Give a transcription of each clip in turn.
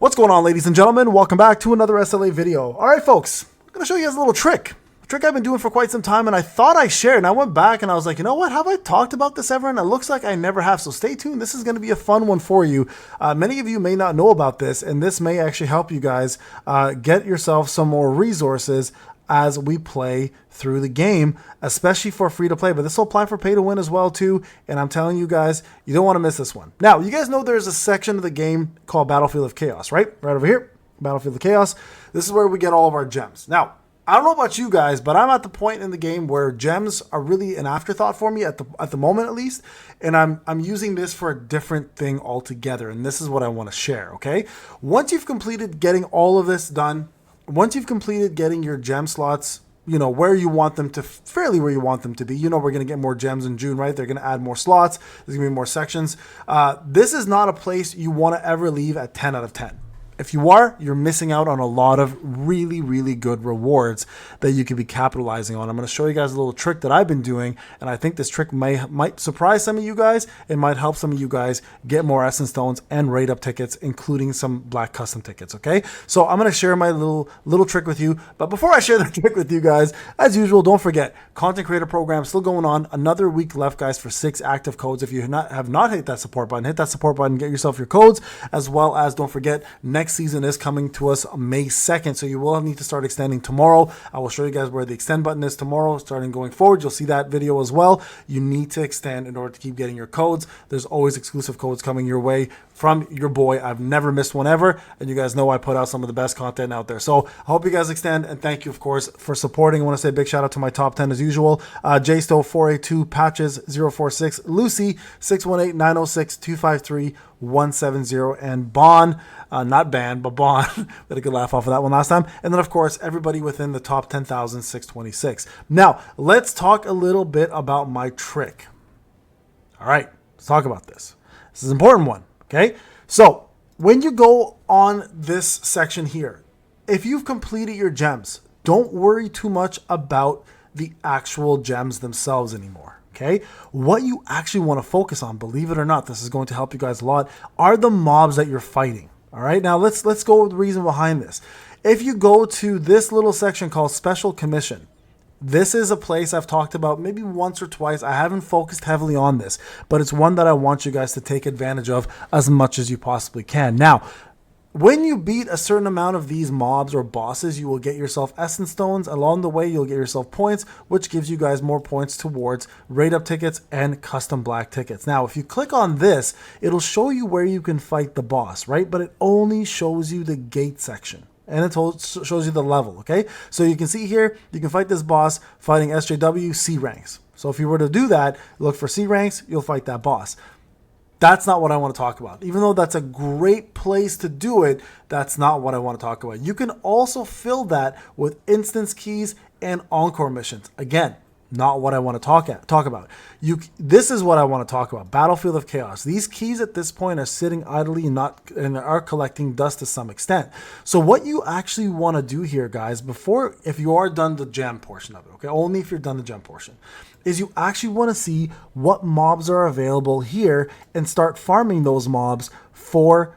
What's going on, ladies and gentlemen? Welcome back to another SLA video. All right, folks, I'm going to show you guys a little trick. A trick I've been doing for quite some time, and I thought I shared, and I went back and I was like, you know what? Have I talked about this ever? And it looks like I never have, so stay tuned. This is going to be a fun one for you. Many of you may not know about this, and this may actually help you guys get yourself some more resources as we play through the game, especially for free to play, but this will apply for pay to win as well too. And I'm telling you guys, you don't want to miss this one. Now, you guys know there's a section of the game called Battlefield of Chaos, right? Right over here, Battlefield of Chaos. This is where we get all of our gems. Now, I don't know about you guys, but I'm at the point in the game where gems are really an afterthought for me at the moment, at least. And I'm using this for a different thing altogether. And this is what I want to share. Okay. Once you've completed getting all of this done, once you've completed getting your gem slots, you know, where you want them to, fairly where you want them to be, you know, we're going to get more gems in June, right? They're going to add more slots. There's going to be more sections. This is not a place you want to ever leave at 10 out of 10. If you are, you're missing out on a lot of really, really good rewards that you could be capitalizing on. I'm going to show you guys a little trick that I've been doing, and I think this trick might surprise some of you guys. It might help some of you guys get more Essence Stones and rate up tickets, including some Black Custom tickets, okay? So I'm going to share my little trick with you. But before I share the trick with you guys, as usual, don't forget, Content Creator Program still going on. Another week left, guys, for 6 active codes. If you have not hit that support button, get yourself your codes, as well as don't forget, next season is coming to us May 2nd, so you will need to start extending tomorrow. I will show you guys where the extend button is tomorrow. Starting going forward, you'll see that video as well. You need to extend in order to keep getting your codes. There's always exclusive codes coming your way from your boy. I've never missed one ever, and you guys know I put out some of the best content out there. So I hope you guys extend, and thank you, of course, for supporting. I want to say a big shout out to my top 10 as usual. JSTO 482, Patches 046, Lucy 618 906 253 170, and Bon, not Ban, but Bon. We had a good laugh off of that one last time. And then, of course, everybody within the top 10,626. Now, let's talk a little bit about my trick. All right, let's talk about this. This is an important one, okay? So, when you go on this section here, if you've completed your gems, don't worry too much about the actual gems themselves anymore. Okay, what you actually want to focus on, believe it or not, this is going to help you guys a lot, are the mobs that you're fighting. All right, now let's go with the reason behind this. If you go to this little section called Special Commission, this is a place I've talked about maybe once or twice. I haven't focused heavily on this, but it's one that I want you guys to take advantage of as much as you possibly can. Now, when you beat a certain amount of these mobs or bosses, you will get yourself Essence Stones. Along the way, you'll get yourself points, which gives you guys more points towards rate-up tickets and custom black tickets. Now, if you click on this, it'll show you where you can fight the boss, right? But it only shows you the gate section. And it shows you the level, okay? So you can see here, you can fight this boss fighting SJW C ranks. So if you were to do that, look for C ranks, you'll fight that boss. That's not what I want to talk about. Even though that's a great place to do it, that's not what I want to talk about. You can also fill that with instance keys and encore missions. Again, not what I want to talk about. This is what I want to talk about. Battlefield of Chaos. These keys at this point are sitting idly and are collecting dust to some extent. So what you actually want to do here, guys, if you are done the gem portion of it, okay, only if you're done the gem portion, is you actually want to see what mobs are available here and start farming those mobs for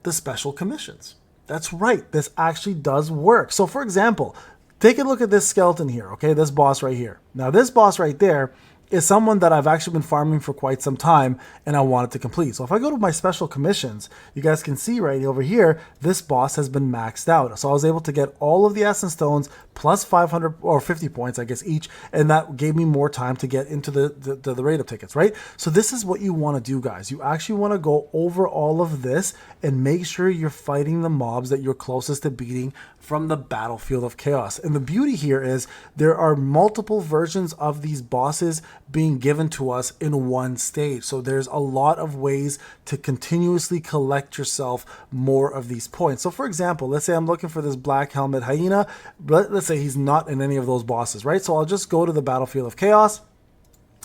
the special commissions. That's right. This actually does work. So for example, take a look at this skeleton here, okay? This boss right here. Now, this boss right there is someone that I've actually been farming for quite some time and I wanted to complete. So if I go to my special commissions, you guys can see right over here, this boss has been maxed out. So I was able to get all of the Essence Stones plus 500 or 50 points, I guess, each. And that gave me more time to get into the rate-up tickets, right? So this is what you want to do, guys. You actually want to go over all of this and make sure you're fighting the mobs that you're closest to beating from the Battlefield of Chaos. And the beauty here is there are multiple versions of these bosses being given to us in one stage. So there's a lot of ways to continuously collect yourself more of these points. So for example, let's say I'm looking for this Black Helmet Hyena. Let's say he's not in any of those bosses, right? So I'll just go to the Battlefield of Chaos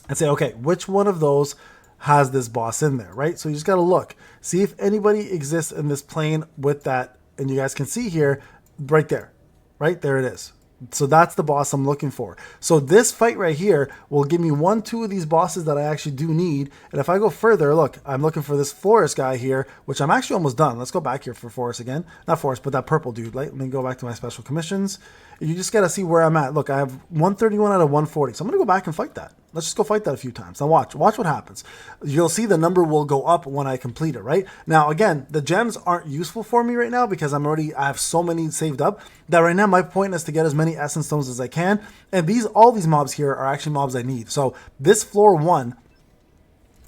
and say, okay, which one of those has this boss in there, right? So you just got to look, see if anybody exists in this plane with that. And you guys can see here, right there it is. So that's the boss I'm looking for. So this fight right here will give me 1, 2 of these bosses that I actually do need. And if I go further, look, I'm looking for this Forest guy here, which I'm actually almost done. Let's go back here for Forest again. Not Forest, but that purple dude. Let me go back to my special commissions. You just got to see where I'm at. Look, I have 131 out of 140. So I'm going to go back and fight that. Let's just go fight that a few times. Now watch what happens. You'll see the number will go up when I complete it, right? Now, again, the gems aren't useful for me right now because I have so many saved up that right now my point is to get as many essence stones as I can. And all these mobs here are actually mobs I need. So this floor 1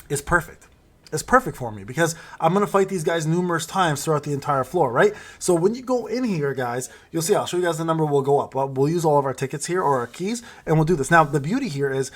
is perfect. It's perfect for me because I'm going to fight these guys numerous times throughout the entire floor, right? So when you go in here, guys, you'll see, I'll show you guys the number will go up. We'll use all of our tickets here or our keys, and we'll do this. Now, the beauty here is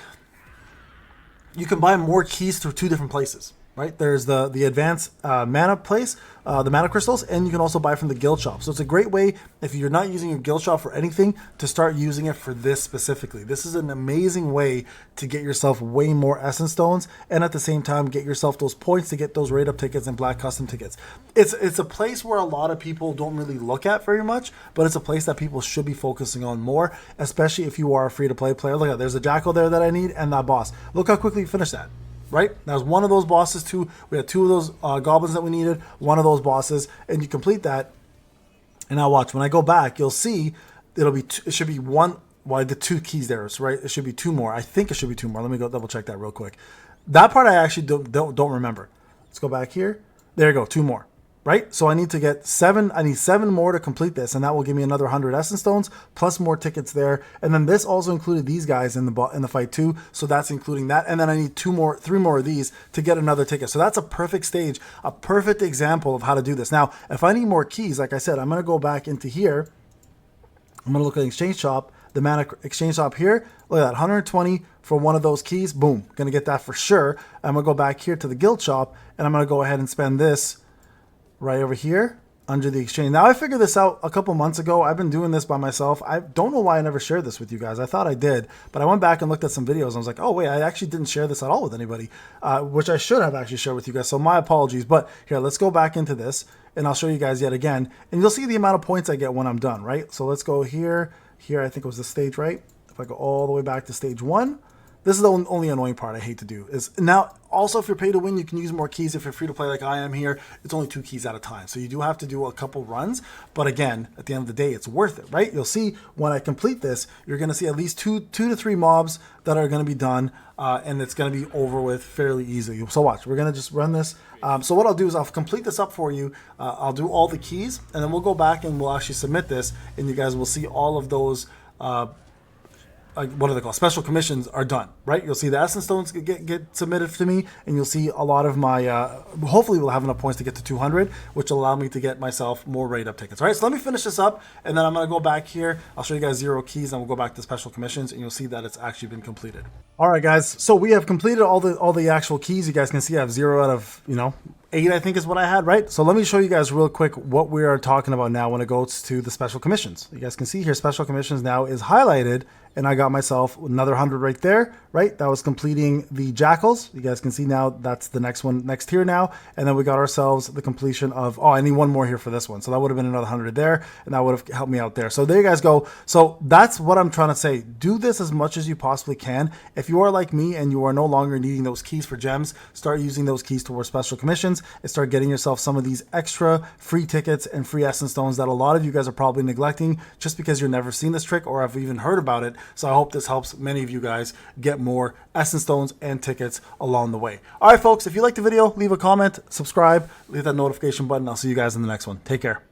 you can buy more keys through 2 different places, right? There's the advanced mana place, the mana crystals, and you can also buy from the guild shop. So it's a great way, if you're not using your guild shop for anything, to start using it for this specifically. This is an amazing way to get yourself way more essence stones, and at the same time get yourself those points to get those raid up tickets and black custom tickets. It's a place where a lot of people don't really look at very much, but it's a place that people should be focusing on more, especially if you are a free-to-play player. Look at, there's a jackal there that I need, and that boss. Look how quickly you finish that. Right? That was one of those bosses too. We had 2 of those goblins that we needed, one of those bosses, and you complete that. And now watch, when I go back, you'll see it should be 1. Well, I did 2 keys there, so right? It should be 2 more. I think it should be 2 more. Let me go double check that real quick. That part I actually don't remember. Let's go back here. There you go, 2 more. Right? So I need to get 7. I need 7 more to complete this, and that will give me another 100 essence stones plus more tickets there. And then this also included these guys in the fight too, so that's including that. And then I need 3 more of these to get another ticket. So that's a perfect stage, a perfect example of how to do this. Now, if I need more keys, like I said, I'm going to go back into here. I'm going to look at exchange shop, the mana exchange shop here. Look at that, 120 for one of those keys. Boom, going to get that for sure. I'm going to go back here to the guild shop, and I'm going to go ahead and spend this right over here under the exchange. Now, I figured this out a couple months ago. I've been doing this by myself. I don't know why I never shared this with you guys. I thought I did, but I went back and looked at some videos and I was like, oh wait, I actually didn't share this at all with anybody, which I should have actually shared with you guys. So my apologies, but here, let's go back into this and I'll show you guys yet again, and you'll see the amount of points I get when I'm done, right? So let's go here, I think it was the stage, right? If I go all the way back to stage 1, this is the only annoying part I hate to do is now also if you're pay to win, you can use more keys. If you're free to play like I am here, it's only 2 keys at a time. So you do have to do a couple runs, but again, at the end of the day, it's worth it, right? You'll see when I complete this, you're going to see at least two to three mobs that are going to be done, and it's going to be over with fairly easily. So watch, we're going to just run this. So what I'll do is I'll complete this up for you. I'll do all the keys, and then we'll go back and we'll actually submit this, and you guys will see all of those what are they called? Special commissions are done, right? You'll see the essence stones get submitted to me, and you'll see a lot of my, hopefully we'll have enough points to get to 200, which will allow me to get myself more raid up tickets. All right, so let me finish this up, and then I'm going to go back here. I'll show you guys 0 keys, and we'll go back to special commissions, and you'll see that it's actually been completed. All right, guys, so we have completed all the actual keys. You guys can see I have 0 out of, 8, I think is what I had, right? So let me show you guys real quick what we are talking about now when it goes to the special commissions. You guys can see here, special commissions now is highlighted, and I got myself another 100 right there, right? That was completing the jackals. You guys can see now that's the next one next here now. And then we got ourselves the completion of, I need one more here for this one. So that would have been another 100 there, and that would have helped me out there. So there you guys go. So that's what I'm trying to say. Do this as much as you possibly can. If you are like me and you are no longer needing those keys for gems, start using those keys towards special commissions and start getting yourself some of these extra free tickets and free essence stones that a lot of you guys are probably neglecting just because you've never seen this trick or have even heard about it. So I hope this helps many of you guys get more essence stones and tickets along the way. All right, folks, if you liked the video, leave a comment, subscribe, leave that notification button. I'll see you guys in the next one. Take care.